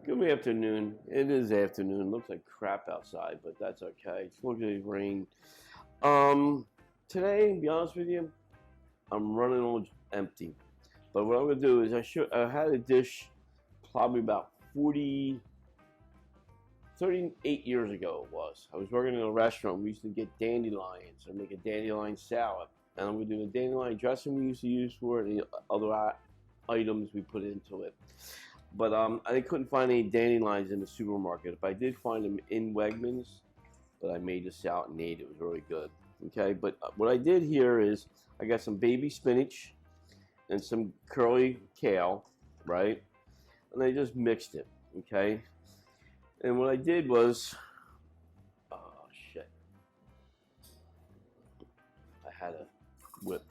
Good afternoon. It is afternoon. Looks like crap outside, but that's okay. It's going to rain. Um, Today, to be honest with you, I'm running on empty. But what I'm going to do is I had a dish probably about 38 years ago it was. I was working in a restaurant. We used to get dandelions and make a dandelion salad. And I'm going to do the dandelion dressing we used to use for it and the other items we put into it. But I couldn't find any dandelions in the supermarket. But I did find them in Wegmans. But I made this out and ate it. It was really good. Okay, but what I did here is I got some baby spinach and some curly kale, right? And I just mixed it. Okay, and what I did was, oh shit, I had a whip.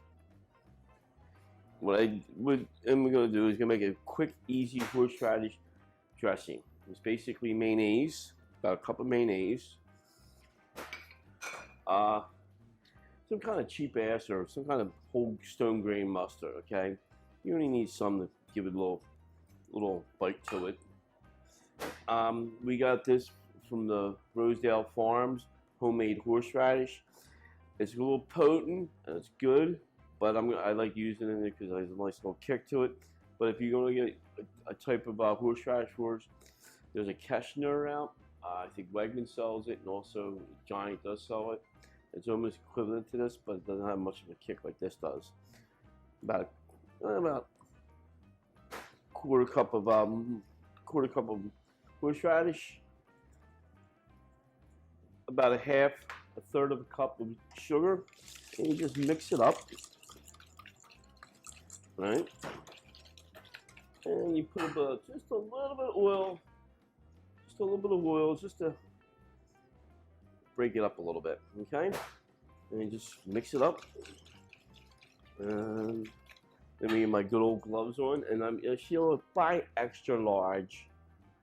What I would am going to do is going to make a quick, easy horseradish dressing. It's basically mayonnaise, about a cup of mayonnaise, uh, some kind of cheap ass or some kind of whole stone grain mustard. Okay, you only need some to give it a little bite to it. We got this from the Rosedale Farms homemade horseradish. It's a little potent and it's good, but I like using it because it has a nice little kick to it. But if you're going to get a type of horseradish horse, there's a Keshner out. I think Wegman sells it, and also Johnny does sell it. It's almost equivalent to this, but it doesn't have much of a kick like this does. About quarter cup of horseradish, about a third of a cup of sugar, and you just mix it up, right? And you put just a little bit of oil, just to break it up a little bit, okay? And you just mix it up. And let me get my good old gloves on, and I'm she'll buy extra large.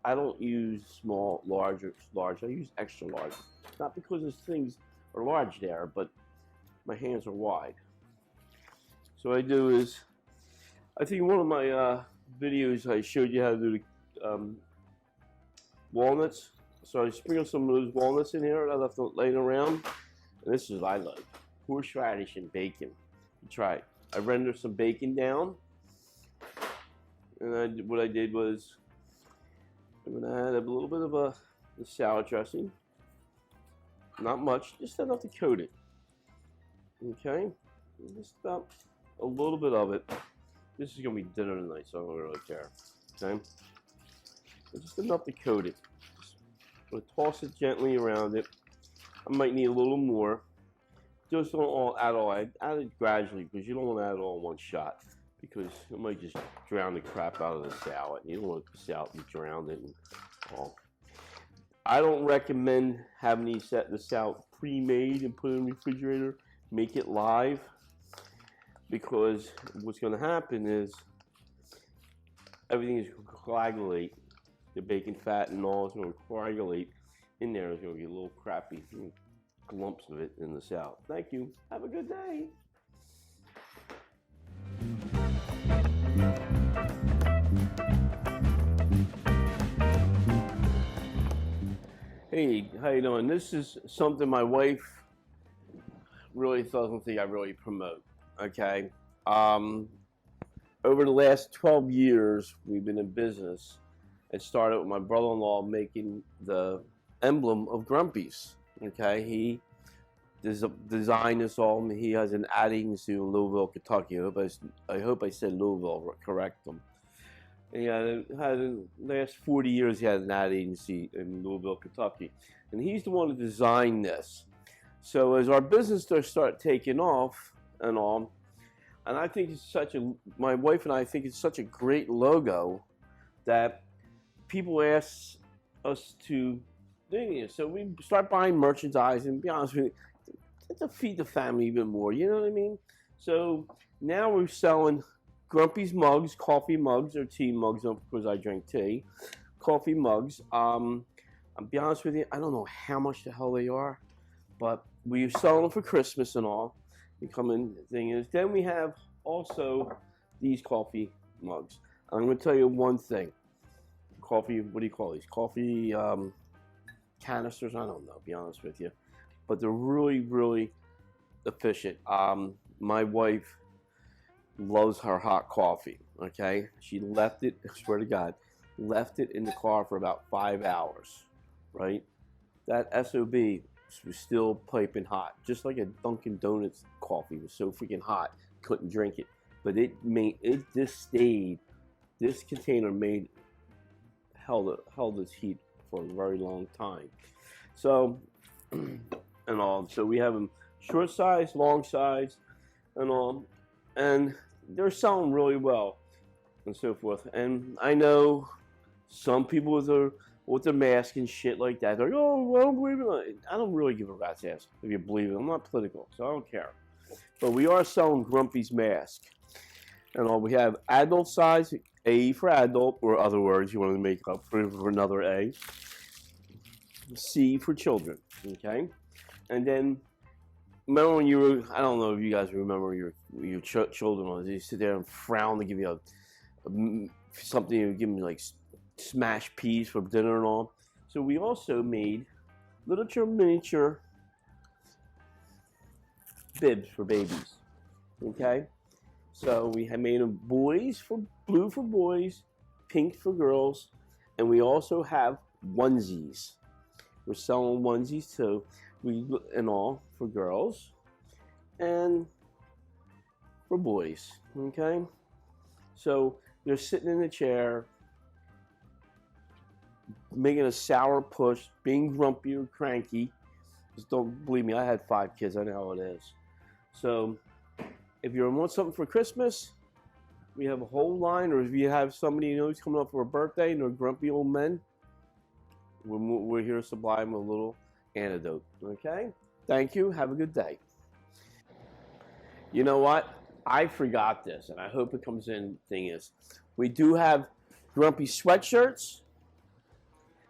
I don't use small, large, or large. I use extra large. Not because those things are large there, but my hands are wide. So what I do is, I think in one of my videos I showed you how to do the walnuts. So I sprinkle some of those walnuts in here that I left laying around. And this is what I like. Horseradish and bacon. You try it. I rendered some bacon down. And what I did was, I'm going to add a little bit of the salad dressing. Not much, just enough to coat it. Okay? Just about a little bit of it. This is going to be dinner tonight, so I don't really care. Okay? So just enough to coat it. I'm going to toss it gently around it. I might need a little more. Just don't add all. I add it gradually because you don't want to add it all in one shot because it might just drown the crap out of the salad. You don't want the salad to drown it and all. I don't recommend having the salad pre-made and put it in the refrigerator. Make it live because what's going to happen is everything is going to coagulate. The bacon fat and all is going to coagulate in there. It's going to get a little crappy lumps of it in the salad. Thank you. Have a good day. Hey, how you doing? This is something my wife really doesn't think I really promote. Okay. Over the last 12 years, we've been in business. It started with my brother-in-law making the emblem of Grumpy's. Okay, he designed this all. He has an ad agency in Louisville, Kentucky. I hope I said Louisville correct. And had the last 40 years he had an ad agency in Louisville, Kentucky, and he's the one who designed this. So as our business started taking off and all, and I think my wife and I think it's such a great logo that people ask us to do it. So we start buying merchandise, and to be honest with you, to feed the family even more. You know what I mean? So now we're selling Grumpy's mugs, coffee mugs or tea mugs, because I drink tea. Coffee mugs. I'll be honest with you, I don't know how much the hell they are, but we sell them for Christmas and all. The common thing is, then we have also these coffee mugs. I'm going to tell you one thing. coffee, what do you call these? Coffee canisters? I don't know, to be honest with you. But they're really, really efficient. My wife loves her hot coffee, okay? She left it, I swear to God, left it in the car for about 5 hours, right? That SOB was still piping hot, just like a Dunkin' Donuts coffee was so freaking hot, couldn't drink it. But it just stayed, this container held its heat for a very long time. So, and all, so we have them short size, long size, and all, and they're selling really well, and so forth. And I know some people with their mask and shit like that, they're like, oh, I don't believe it. I don't really give a rat's ass if you believe it. I'm not political, so I don't care. But we are selling Grumpy's mask, and all. We have adult size, A for adult, or other words you want to make up for another A. C for children, okay? And then, remember when you were, I don't know if you guys remember your children, they sit there and frown to give you something, you give them like smashed peas for dinner and all. So we also made miniature bibs for babies, okay? So we have made them blue for boys, pink for girls, and we also have onesies. We're selling onesies too, and all for girls and for boys, okay? So they're sitting in the chair, making a sour push, being grumpy or cranky. Just don't believe me, I had 5 kids, I know how it is. So if you want something for Christmas, we have a whole line, or if you have somebody you know who's coming up for a birthday and they're grumpy old men, we're here to supply them a little antidote, okay? Thank you, have a good day. You know what? I forgot this, and I hope it comes in. Thing is, we do have Grumpy sweatshirts,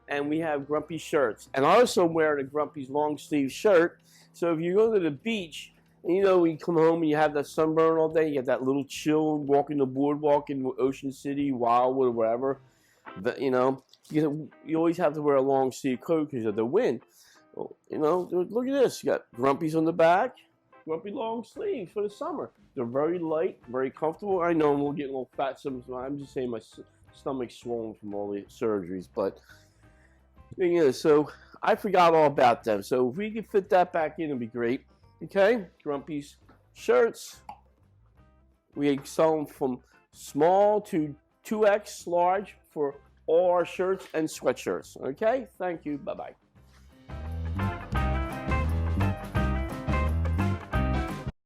and we have Grumpy shirts. And I also wear the Grumpy's long sleeve shirt, so if you go to the beach, and you know, when you come home and you have that sunburn all day, you get that little chill walking the boardwalk in Ocean City, Wildwood, or wherever, that, you know, you always have to wear a long sleeve coat because of the wind. Well, you know, look at this. You got Grumpy's on the back, Grumpy long sleeves for the summer. They're very light, very comfortable. I know I'm getting a little fat sometimes. I'm just saying my stomach's swollen from all the surgeries. But thing is, so I forgot all about them. So if we could fit that back in, it'd be great. Okay, Grumpy's shirts. We sell them from small to 2X large for all our shirts and sweatshirts. Okay, thank you. Bye-bye.